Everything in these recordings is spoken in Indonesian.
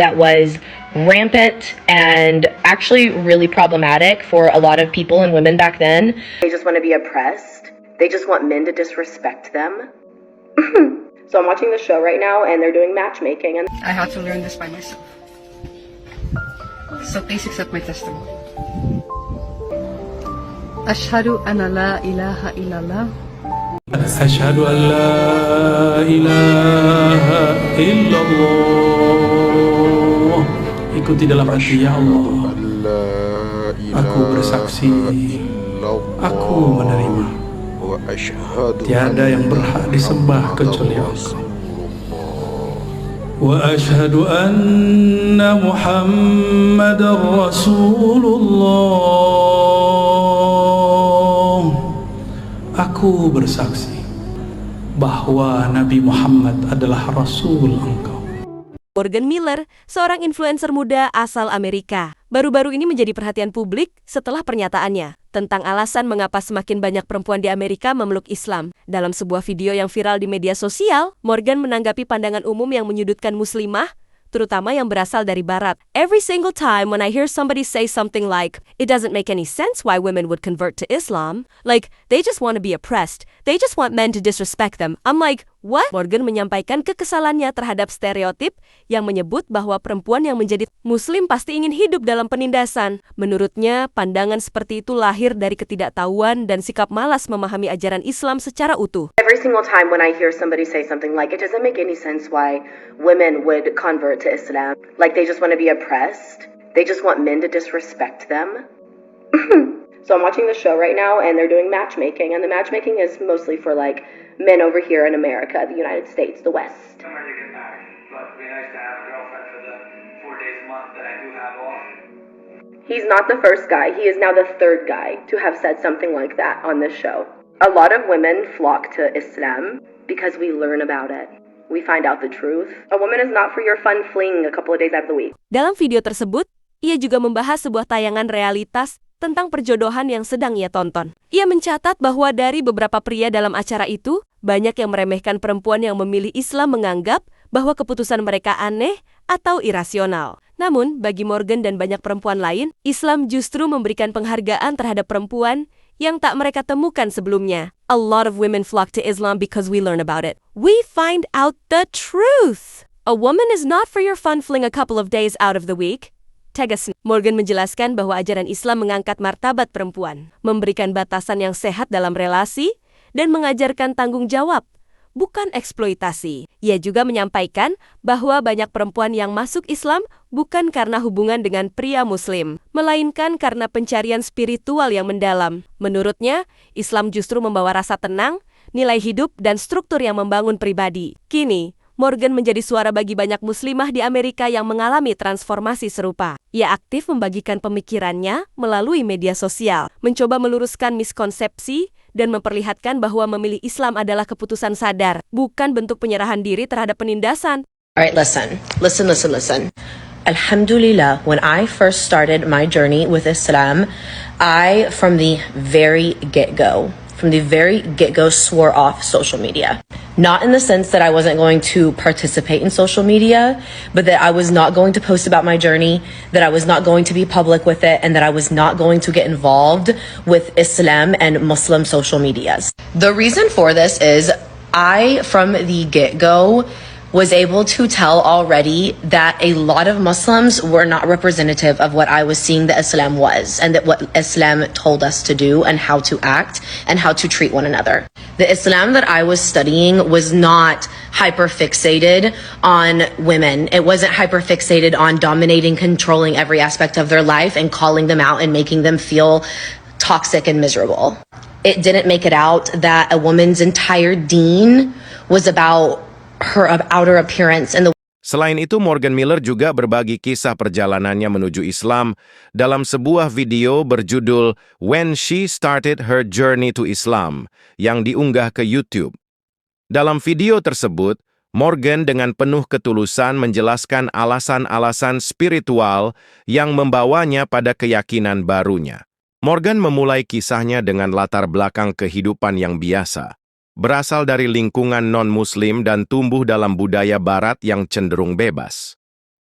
that was rampant and actually really problematic for a lot of people and women back then. They just want to be oppressed. They just want men to disrespect them. So I'm watching the show right now and they're doing matchmaking. And I had to learn this by myself. So please accept my testimony. Ashhadu an la ilaha illallah. Ashhadu an la ilaha illallah. Ikuti dalam hati, ya Allah. Aku bersaksi, aku menerima. Tiada yang berhak disembah kecuali Allah. Wa ashhadu anna Muhammadar Rasulullah. Aku bersaksi bahwa Nabi Muhammad adalah Rasul engkau. Morgan Miller, seorang influencer muda asal Amerika, baru-baru ini menjadi perhatian publik setelah pernyataannya tentang alasan mengapa semakin banyak perempuan di Amerika memeluk Islam. Dalam sebuah video yang viral di media sosial, Morgan menanggapi pandangan umum yang menyudutkan muslimah, terutama yang berasal dari barat. Every single time when I hear somebody say something like, it doesn't make any sense why women would convert to Islam, like, they just want to be oppressed, they just want men to disrespect them, I'm like, what? Morgan menyampaikan kekesalannya terhadap stereotip yang menyebut bahwa perempuan yang menjadi muslim pasti ingin hidup dalam penindasan. Menurutnya, pandangan seperti itu lahir dari ketidaktahuan dan sikap malas memahami ajaran Islam secara utuh. Every single time when I hear somebody say something like, it doesn't make any sense why women would convert to Islam, like they just want to be oppressed, they just want men to disrespect them. So I'm watching the show right now and they're doing matchmaking, and the matchmaking is mostly for like men over here in America, the United States, the West. I'm ready to get married, but it'd be nice to have a girlfriend for the 4 days a month that I do have off. He's not the first guy, he is now the third guy to have said something like that on this show. A lot of women flock to Islam because we learn about it. We find out the truth. A woman is not for your fun fling a couple of days out of the week. Dalam video tersebut, ia juga membahas sebuah tayangan realitas tentang perjodohan yang sedang ia tonton. Ia mencatat bahwa dari beberapa pria dalam acara itu, banyak yang meremehkan perempuan yang memilih Islam menganggap bahwa keputusan mereka aneh atau irasional. Namun, bagi Morgan dan banyak perempuan lain, Islam justru memberikan penghargaan terhadap perempuan yang tak mereka temukan sebelumnya. A lot of women flock to Islam because we learn about it. We find out the truth. A woman is not for your fun fling a couple of days out of the week. Tegas. Morgan menjelaskan bahwa ajaran Islam mengangkat martabat perempuan, memberikan batasan yang sehat dalam relasi, dan mengajarkan tanggung jawab, bukan eksploitasi. Ia juga menyampaikan bahwa banyak perempuan yang masuk Islam bukan karena hubungan dengan pria muslim, melainkan karena pencarian spiritual yang mendalam. Menurutnya, Islam justru membawa rasa tenang, nilai hidup, dan struktur yang membangun pribadi. Kini, Morgan menjadi suara bagi banyak muslimah di Amerika yang mengalami transformasi serupa. Ia aktif membagikan pemikirannya melalui media sosial, mencoba meluruskan miskonsepsi, dan memperlihatkan bahwa memilih Islam adalah keputusan sadar, bukan bentuk penyerahan diri terhadap penindasan. Alright, listen. Alhamdulillah, when I first started my journey with Islam, I, from the very get-go, swore off social media. Not in the sense that I wasn't going to participate in social media, but that I was not going to post about my journey, that I was not going to be public with it, and that I was not going to get involved with Islam and Muslim social medias. The reason for this is I, from the get-go, was able to tell already that a lot of Muslims were not representative of what I was seeing that Islam was, and that what Islam told us to do and how to act and how to treat one another. The Islam that I was studying was not hyper-fixated on women. It wasn't hyper-fixated on dominating, controlling every aspect of their life and calling them out and making them feel toxic and miserable. It didn't make it out that a woman's entire deen was about her outer appearance and the. Selain itu, Morgan Miller juga berbagi kisah perjalanannya menuju Islam dalam sebuah video berjudul When She Started Her Journey to Islam yang diunggah ke YouTube. Dalam video tersebut, Morgan dengan penuh ketulusan menjelaskan alasan-alasan spiritual yang membawanya pada keyakinan barunya. Morgan memulai kisahnya dengan latar belakang kehidupan yang biasa. Berasal dari lingkungan non-muslim dan tumbuh dalam budaya barat yang cenderung bebas.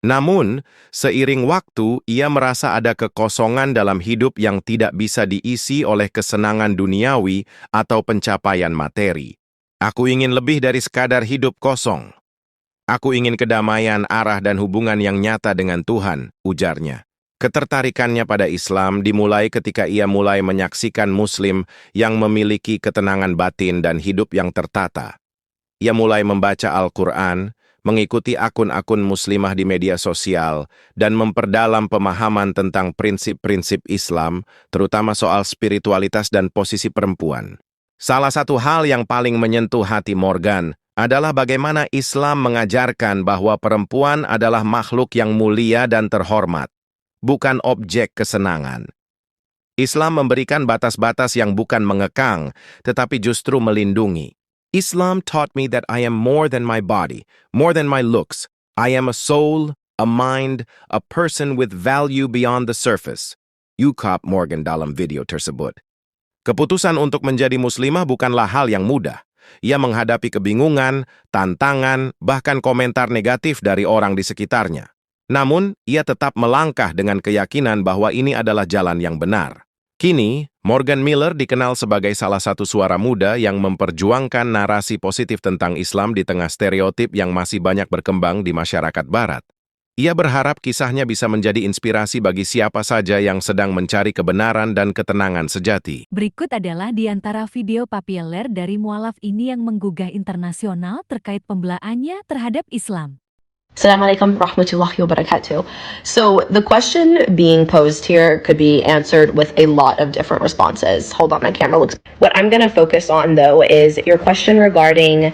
Namun, seiring waktu, ia merasa ada kekosongan dalam hidup yang tidak bisa diisi oleh kesenangan duniawi atau pencapaian materi. Aku ingin lebih dari sekadar hidup kosong. Aku ingin kedamaian, arah, dan hubungan yang nyata dengan Tuhan, ujarnya. Ketertarikannya pada Islam dimulai ketika ia mulai menyaksikan Muslim yang memiliki ketenangan batin dan hidup yang tertata. Ia mulai membaca Al-Quran, mengikuti akun-akun muslimah di media sosial, dan memperdalam pemahaman tentang prinsip-prinsip Islam, terutama soal spiritualitas dan posisi perempuan. Salah satu hal yang paling menyentuh hati Morgan adalah bagaimana Islam mengajarkan bahwa perempuan adalah makhluk yang mulia dan terhormat, bukan objek kesenangan. Islam memberikan batas-batas yang bukan mengekang, tetapi justru melindungi. Islam taught me that I am more than my body, more than my looks. I am a soul, a mind, a person with value beyond the surface. Ungkap Morgan dalam video tersebut. Keputusan untuk menjadi muslimah bukanlah hal yang mudah. Ia menghadapi kebingungan, tantangan, bahkan komentar negatif dari orang di sekitarnya. Namun, ia tetap melangkah dengan keyakinan bahwa ini adalah jalan yang benar. Kini, Morgan Miller dikenal sebagai salah satu suara muda yang memperjuangkan narasi positif tentang Islam di tengah stereotip yang masih banyak berkembang di masyarakat Barat. Ia berharap kisahnya bisa menjadi inspirasi bagi siapa saja yang sedang mencari kebenaran dan ketenangan sejati. Berikut adalah di antara video populer dari mualaf ini yang menggugah internasional terkait pembelaannya terhadap Islam. Assalamualaikum warahmatullahi wabarakatuh. So the question being posed here could be answered with a lot of different responses. Hold on, my camera looks... What I'm going to focus on, though, is your question regarding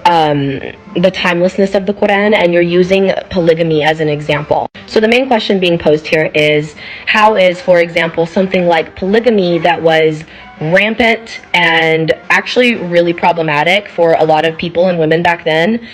the timelessness of the Quran, and you're using polygamy as an example. So the main question being posed here is, how is, for example, something like polygamy that was rampant and actually really problematic for a lot of people and women back then,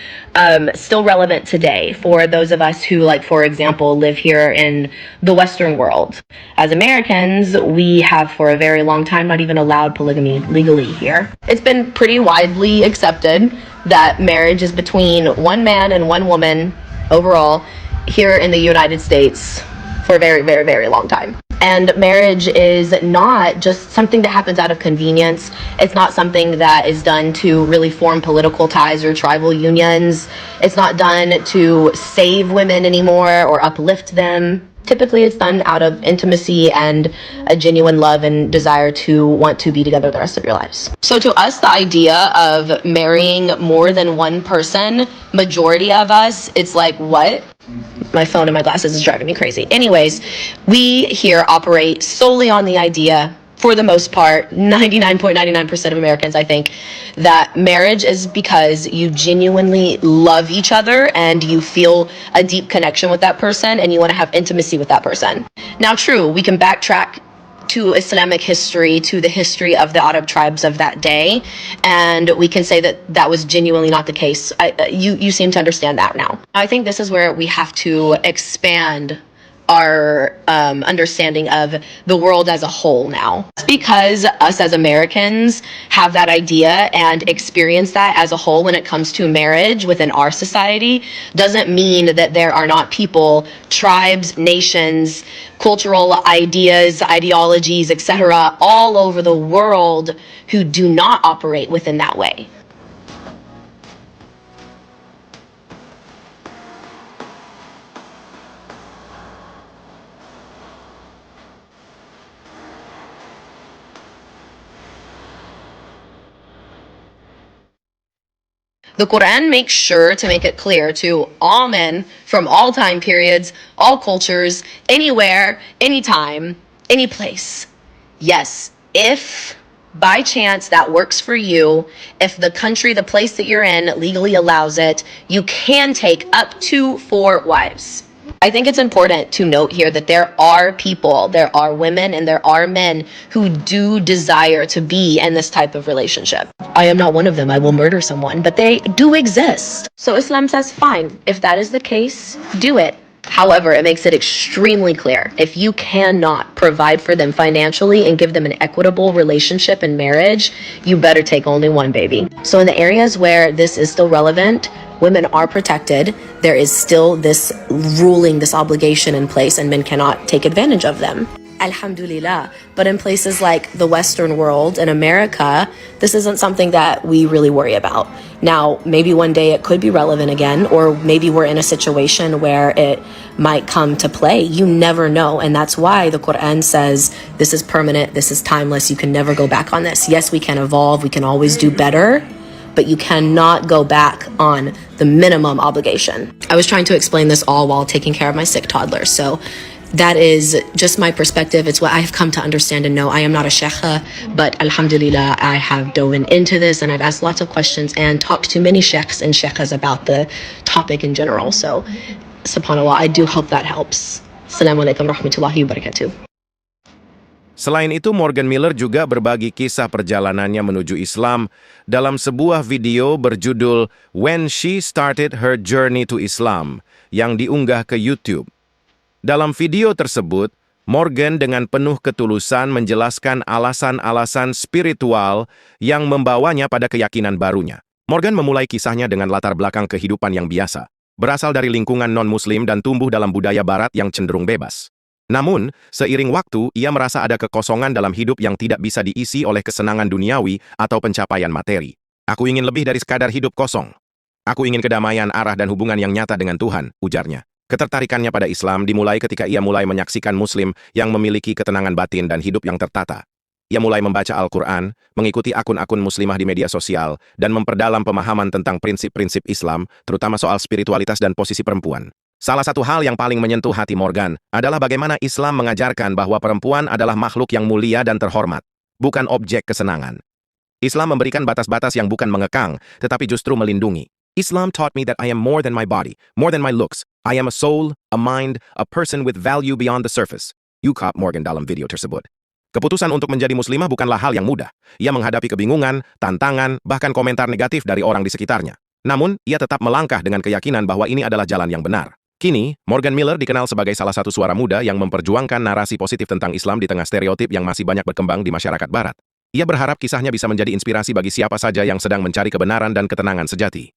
still relevant today for those of us who, like, for example, live here in the Western world. As Americans, we have for a very long time not even allowed polygamy legally here. It's been pretty widely accepted that marriage is between one man and one woman overall here in the United States for a very, very, very long time. And marriage is not just something that happens out of convenience. It's not something that is done to really form political ties or tribal unions. It's not done to save women anymore or uplift them. Typically, it's done out of intimacy and a genuine love and desire to want to be together the rest of your lives. So to us, the idea of marrying more than one person, majority of us, it's like, what? My phone and my glasses is driving me crazy. Anyways, we here operate solely on the idea, for the most part, 99.99% of Americans, I think, that marriage is because you genuinely love each other and you feel a deep connection with that person and you want to have intimacy with that person. Now, true, we can backtrack to Islamic history, to the history of the Arab tribes of that day, and we can say that that was genuinely not the case. You seem to understand that now. I think this is where we have to expand our understanding of the world as a whole now. Because us as Americans have that idea and experience that as a whole when it comes to marriage within our society, doesn't mean that there are not people, tribes, nations, cultural ideas, ideologies, etc., all over the world who do not operate within that way. The Quran makes sure to make it clear to all men from all time periods, all cultures, anywhere, anytime, any place. Yes, if by chance that works for you, if the country, the place that you're in legally allows it, you can take up to 4 wives. I think it's important to note here that there are people, there are women, and there are men who do desire to be in this type of relationship. I am not one of them. I will murder someone, but they do exist. So Islam says, fine, if that is the case, do it. However, it makes it extremely clear, if you cannot provide for them financially and give them an equitable relationship and marriage, you better take only one baby. So in the areas where this is still relevant, women are protected, there is still this ruling, this obligation in place, and men cannot take advantage of them. Alhamdulillah. But in places like the Western world, in America, this isn't something that we really worry about. Now, maybe one day it could be relevant again, or maybe we're in a situation where it might come to play. You never know. And that's why the Quran says this is permanent, this is timeless, you can never go back on this. Yes, we can evolve, we can always do better, but you cannot go back on the minimum obligation. I was trying to explain this all while taking care of my sick toddler. So that is just my perspective. It's what I've come to understand and know. I am not a sheikha, but alhamdulillah, I have dove into this and I've asked lots of questions and talked to many sheikhs and sheikhas about the topic in general. So, subhanAllah, I do hope that helps. Assalamualaikum warahmatullahi wabarakatuh. Selain itu, Morgan Miller juga berbagi kisah perjalanannya menuju Islam dalam sebuah video berjudul When She Started Her Journey to Islam yang diunggah ke YouTube. Dalam video tersebut, Morgan dengan penuh ketulusan menjelaskan alasan-alasan spiritual yang membawanya pada keyakinan barunya. Morgan memulai kisahnya dengan latar belakang kehidupan yang biasa, berasal dari lingkungan non-muslim dan tumbuh dalam budaya barat yang cenderung bebas. Namun, seiring waktu, ia merasa ada kekosongan dalam hidup yang tidak bisa diisi oleh kesenangan duniawi atau pencapaian materi. Aku ingin lebih dari sekadar hidup kosong. Aku ingin kedamaian, arah, dan hubungan yang nyata dengan Tuhan, ujarnya. Ketertarikannya pada Islam dimulai ketika ia mulai menyaksikan Muslim yang memiliki ketenangan batin dan hidup yang tertata. Ia mulai membaca Al-Quran, mengikuti akun-akun muslimah di media sosial, dan memperdalam pemahaman tentang prinsip-prinsip Islam, terutama soal spiritualitas dan posisi perempuan. Salah satu hal yang paling menyentuh hati Morgan adalah bagaimana Islam mengajarkan bahwa perempuan adalah makhluk yang mulia dan terhormat, bukan objek kesenangan. Islam memberikan batas-batas yang bukan mengekang, tetapi justru melindungi. Islam taught me that I am more than my body, more than my looks. I am a soul, a mind, a person with value beyond the surface. Ungkap Morgan dalam video tersebut. Keputusan untuk menjadi muslimah bukanlah hal yang mudah. Ia menghadapi kebingungan, tantangan, bahkan komentar negatif dari orang di sekitarnya. Namun, ia tetap melangkah dengan keyakinan bahwa ini adalah jalan yang benar. Kini, Morgan Miller dikenal sebagai salah satu suara muda yang memperjuangkan narasi positif tentang Islam di tengah stereotip yang masih banyak berkembang di masyarakat barat. Ia berharap kisahnya bisa menjadi inspirasi bagi siapa saja yang sedang mencari kebenaran dan ketenangan sejati.